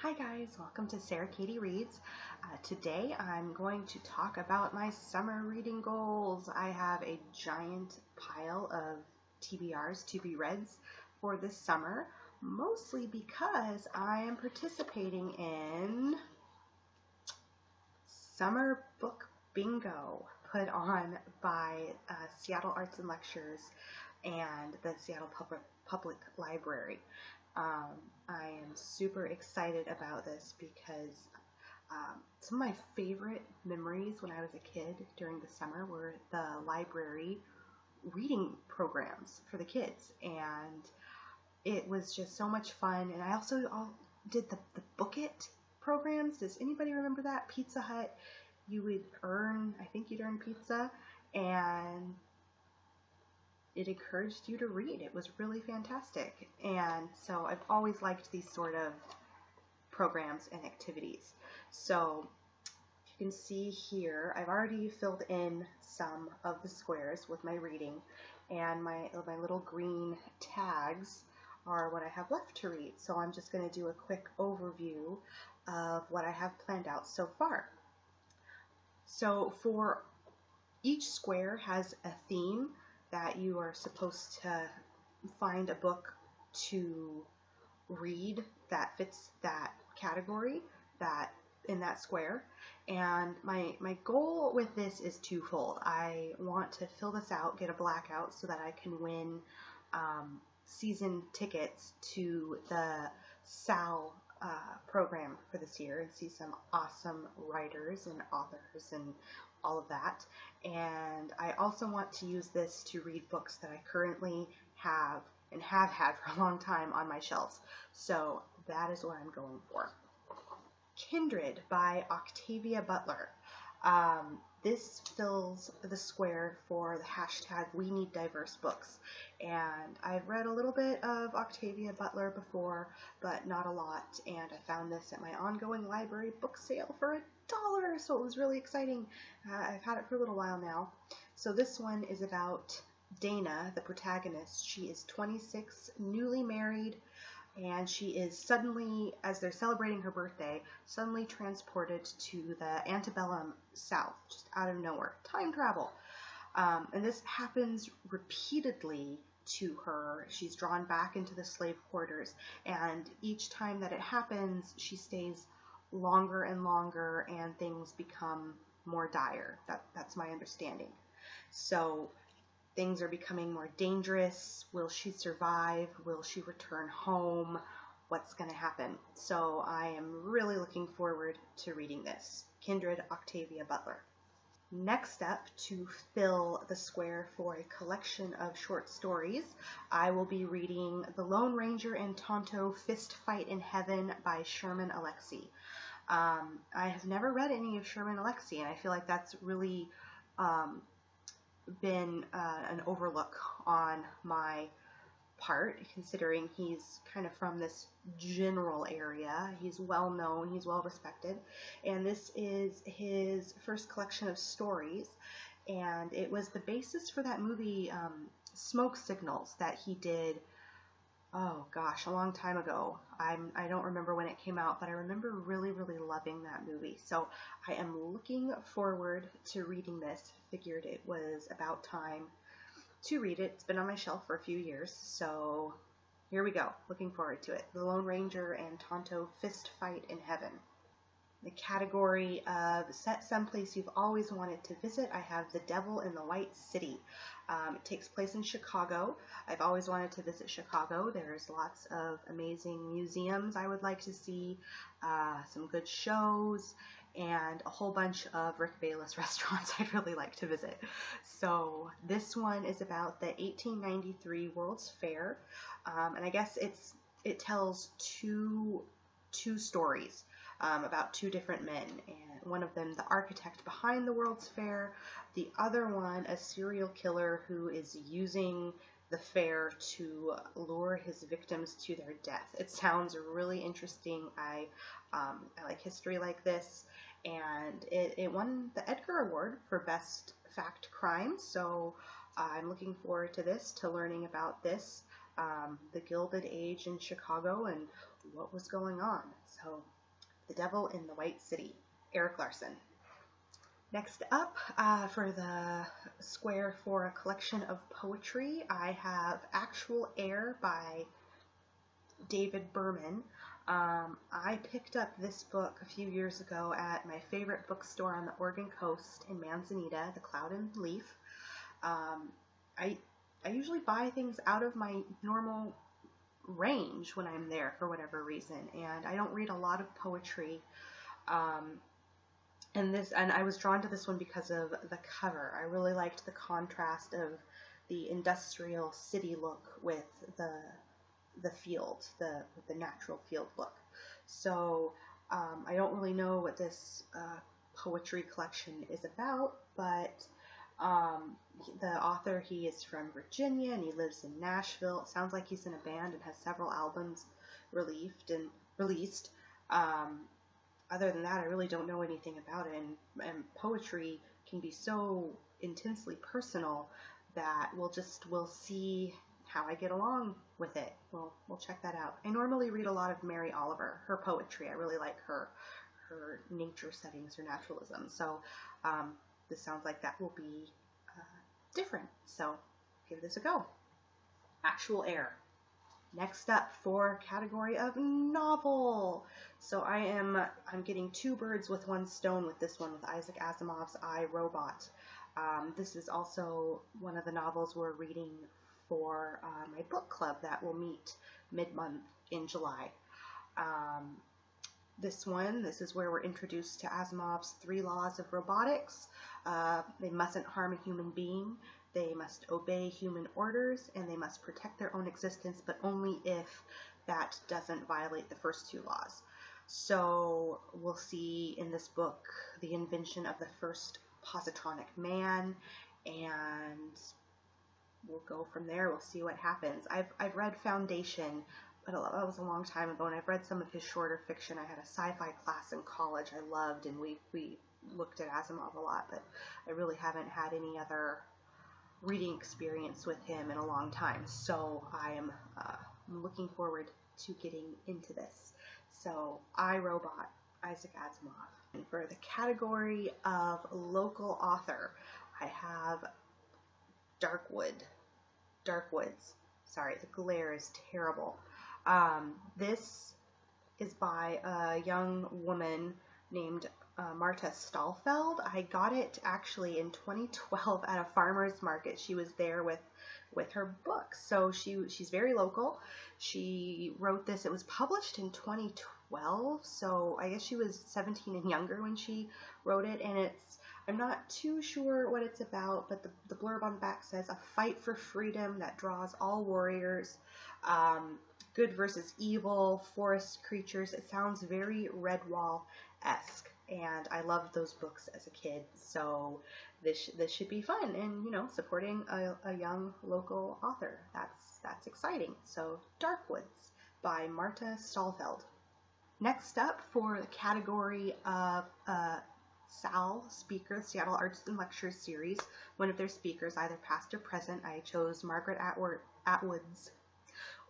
Hi guys, welcome to Sarah Katie Reads. Today I'm going to talk about my summer reading goals. I have a giant pile of TBRs, to be reads, for this summer, mostly because I am participating in Summer Book Bingo put on by Seattle Arts and Lectures and the Seattle Public Library. I am super excited about this because some of my favorite memories when I was a kid during the summer were the library reading programs for the kids, and it was just so much fun. And I also did the Book It programs. Does anybody remember that? Pizza Hut, you would earn, I think you'd earn pizza, and it encouraged you to read. It was really fantastic. And so I've always liked these sort of programs and activities. So you can see here, I've already filled in some of the squares with my reading, and my little green tags are what I have left to read. So I'm just going to do a quick overview of what I have planned out so far. So for each square has a theme that you are supposed to find a book to read that fits that category that in that square. And my goal with this is twofold. I want to fill this out, get a blackout, so that I can win season tickets to the SAL program for this year and see some awesome writers and authors and all of that. And I also want to use this to read books that I currently have and have had for a long time on my shelves. So that is what I'm going for. Kindred by Octavia Butler. This fills the square for the hashtag We Need Diverse Books. And I've read a little bit of Octavia Butler before, but not a lot. And I found this at my ongoing library book sale for $1, so it was really exciting. I've had it for a little while now. So this one is about Dana, the protagonist. She is 26, newly married, and she is suddenly, as they're celebrating her birthday, suddenly transported to the antebellum South, just out of nowhere. Time travel. And this happens repeatedly to her. She's drawn back into the slave quarters, and each time that it happens, she stays longer and longer, and things become more dire. That's my understanding. So things are becoming more dangerous. Will she survive? Will she return home? What's going to happen? So I am really looking forward to reading this. Kindred, Octavia Butler. Next up, to fill the square for a collection of short stories, I will be reading The Lone Ranger and Tonto Fist Fight in Heaven by Sherman Alexie. I have never read any of Sherman Alexie, and I feel like that's really been an overlook on my part, considering he's kind of from this general area. He's well known, he's well respected, and this is his first collection of stories, and it was the basis for that movie Smoke Signals that he did, oh gosh, a long time ago. I don't remember when it came out, but I remember really, really loving that movie. So I am looking forward to reading this. Figured it was about time to read it. It's been on my shelf for a few years, so here we go. Looking forward to it. The Lone Ranger and Tonto Fist Fight in Heaven. The category of set someplace you've always wanted to visit, I have The Devil in the White City. It takes place in Chicago. I've always wanted to visit Chicago. There's lots of amazing museums I would like to see, some good shows, and a whole bunch of Rick Bayless restaurants I'd really like to visit. So this one is about the 1893 World's Fair, and I guess it tells two stories about two different men, and one of them the architect behind the World's Fair, the other one a serial killer who is using the fair to lure his victims to their death. It sounds really interesting. I like history like this, and it won the Edgar Award for Best Fact Crime, so I'm looking forward to learning about this. the Gilded Age in Chicago and what was going on. So, The Devil in the White City, Eric Larson. Next up, for the square for a collection of poetry, I have Actual Air by David Berman. I picked up this book a few years ago at my favorite bookstore on the Oregon coast in Manzanita, the Cloud and Leaf. I usually buy things out of my normal range when I'm there for whatever reason, and I don't read a lot of poetry. And I was drawn to this one because of the cover. I really liked the contrast of the industrial city look with the field, the natural field look. So I don't really know what this poetry collection is about, but the author, he is from Virginia and he lives in Nashville. It sounds like he's in a band and has several albums released. Other than that, I really don't know anything about it, and poetry can be so intensely personal that we'll see how I get along with it. We'll check that out. I normally read a lot of Mary Oliver, her poetry. I really like her nature settings, her naturalism. So this sounds like that will be different. So give this a go. Actual Air. Next up for category of novel. So I'm getting two birds with one stone with this one, with Isaac Asimov's I, Robot. This is also one of the novels we're reading for my book club that will meet mid-month in July. This is where we're introduced to Asimov's 3 laws of robotics. They mustn't harm a human being, they must obey human orders, and they must protect their own existence, but only if that doesn't violate the first 2 laws. So we'll see in this book the invention of the first positronic man, and we'll go from there. We'll see what happens. I've read Foundation, but that was a long time ago, and I've read some of his shorter fiction. I had a sci-fi class in college I loved, and we looked at Asimov a lot, but I really haven't had any other reading experience with him in a long time. So I'm looking forward to getting into this. So I, Robot, Isaac Asimov. And for the category of local author, I have Darkwoods. Sorry, the glare is terrible. This is by a young woman named Marta Stahlfeld. I got it actually in 2012 at a farmer's market. She was there with her books. So she's very local. She wrote this. It was published in 2012, so I guess she was 17 and younger when she wrote it, and I'm not too sure what it's about, but the blurb on the back says, a fight for freedom that draws all warriors, good versus evil, forest creatures. It sounds very Redwall-esque, and I loved those books as a kid, so this should be fun, and supporting a young local author, that's exciting. So Darkwoods by Marta Stahlfeld. Next up for the category of SAL speaker, Seattle Arts and Lectures series, one of their speakers, either past or present, I chose Margaret Atwood's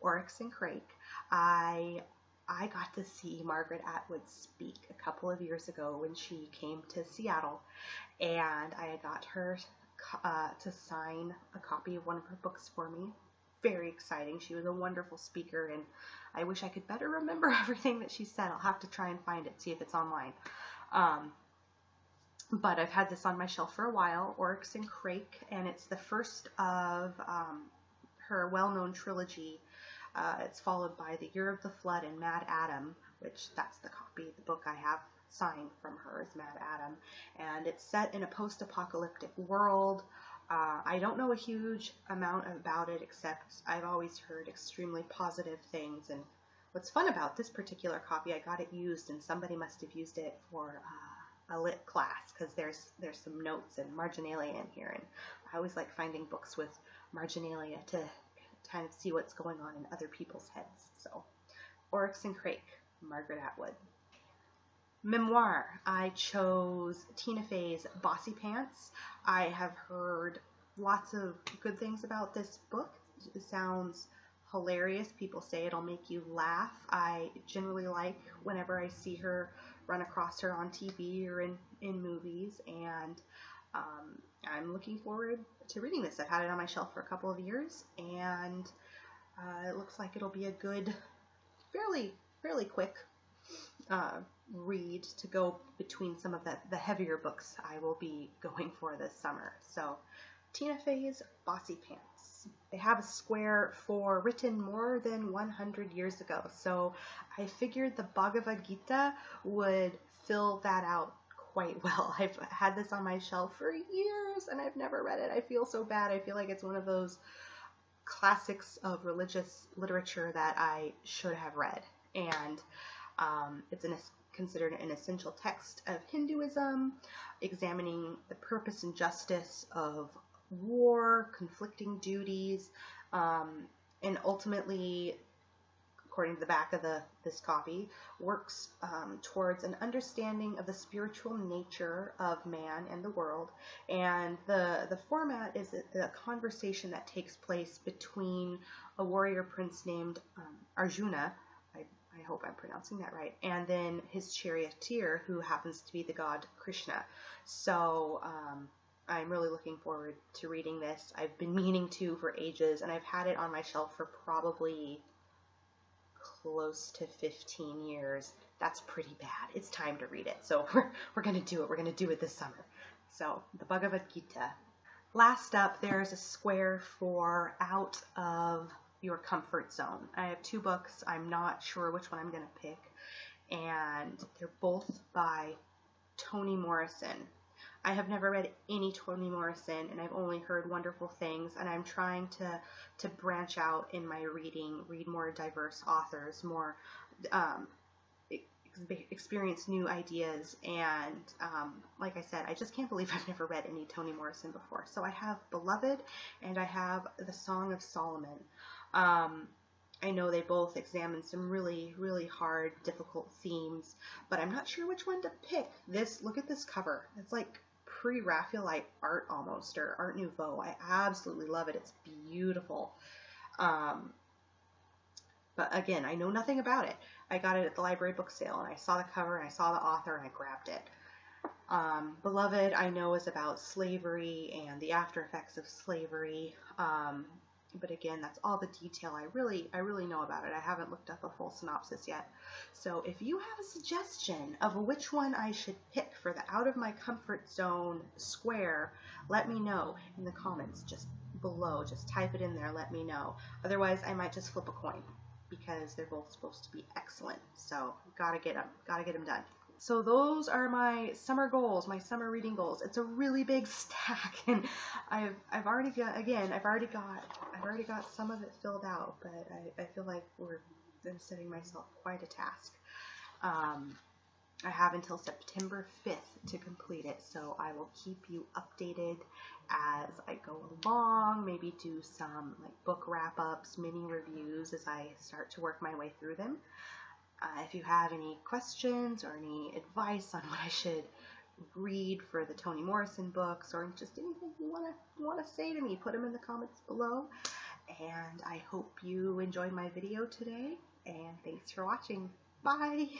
Oryx and Crake. I got to see Margaret Atwood speak a couple of years ago when she came to Seattle, and I got her to sign a copy of one of her books for me. Very exciting. She was a wonderful speaker, and I wish I could better remember everything that she said. I'll have to try and find it, see if it's online. But I've had this on my shelf for a while, Oryx and Crake, and it's the first of her well-known trilogy. It's followed by The Year of the Flood and Mad Adam, which that's the copy of the book I have signed from her is Mad Adam, and it's set in a post-apocalyptic world. I don't know a huge amount about it, except I've always heard extremely positive things, and what's fun about this particular copy, I got it used, and somebody must have used it for a lit class, because there's some notes and marginalia in here, and I always like finding books with marginalia to kind of see what's going on in other people's heads. So, Oryx and Crake, Margaret Atwood. Memoir, I chose Tina Fey's Bossy Pants. I have heard lots of good things about this book. It sounds hilarious. People say it'll make you laugh. I generally like whenever I see her run across her on TV or in movies, and I'm looking forward to reading this. I've had it on my shelf for a couple of years, and it looks like it'll be a good, fairly quick read to go between some of the heavier books I will be going for this summer. So, Tina Fey's Bossy Pants. They have a square for written more than 100 years ago, so I figured the Bhagavad Gita would fill that out quite well. I've had this on my shelf for years and I've never read it. I feel so bad. I feel like it's one of those classics of religious literature that I should have read, and it's considered an essential text of Hinduism, examining the purpose and justice of war, conflicting duties, and ultimately, according to the back of this copy, works towards an understanding of the spiritual nature of man and the world. And the format is a conversation that takes place between a warrior prince named Arjuna, I hope I'm pronouncing that right, and then his charioteer, who happens to be the god Krishna. So I'm really looking forward to reading this. I've been meaning to for ages, and I've had it on my shelf for probably close to 15 years. That's pretty bad. It's time to read it. So we're going to do it. We're going to do it this summer. So the Bhagavad Gita. Last up, there's a square for Out of Your Comfort Zone. I have two books. I'm not sure which one I'm going to pick, and they're both by Toni Morrison. I have never read any Toni Morrison, and I've only heard wonderful things, and I'm trying to branch out in my reading, read more diverse authors, more experience new ideas, and like I said, I just can't believe I've never read any Toni Morrison before. So I have Beloved, and I have The Song of Solomon. I know they both examine some really, really hard, difficult themes, but I'm not sure which one to pick. Look at this cover. It's like pre-Raphaelite art almost, or Art Nouveau. I absolutely love it. It's beautiful. But again, I know nothing about it. I got it at the library book sale, and I saw the cover, and I saw the author, and I grabbed it. Beloved, I know, is about slavery and the after effects of slavery. But again, that's all the detail I really know about it. I haven't looked up a full synopsis yet. So if you have a suggestion of which one I should pick for the Out of My Comfort Zone square, let me know in the comments just below. Just type it in there, let me know. Otherwise, I might just flip a coin, because they're both supposed to be excellent. So gotta get them done. So those are my summer goals, my summer reading goals. It's a really big stack, and I've already got some of it filled out, but I feel like I'm setting myself quite a task. I have until September 5th to complete it, so I will keep you updated as I go along, maybe do some like book wrap-ups, mini reviews as I start to work my way through them. If you have any questions or any advice on what I should read for the Toni Morrison books, or just anything you want to say to me, put them in the comments below. And I hope you enjoyed my video today, and thanks for watching. Bye!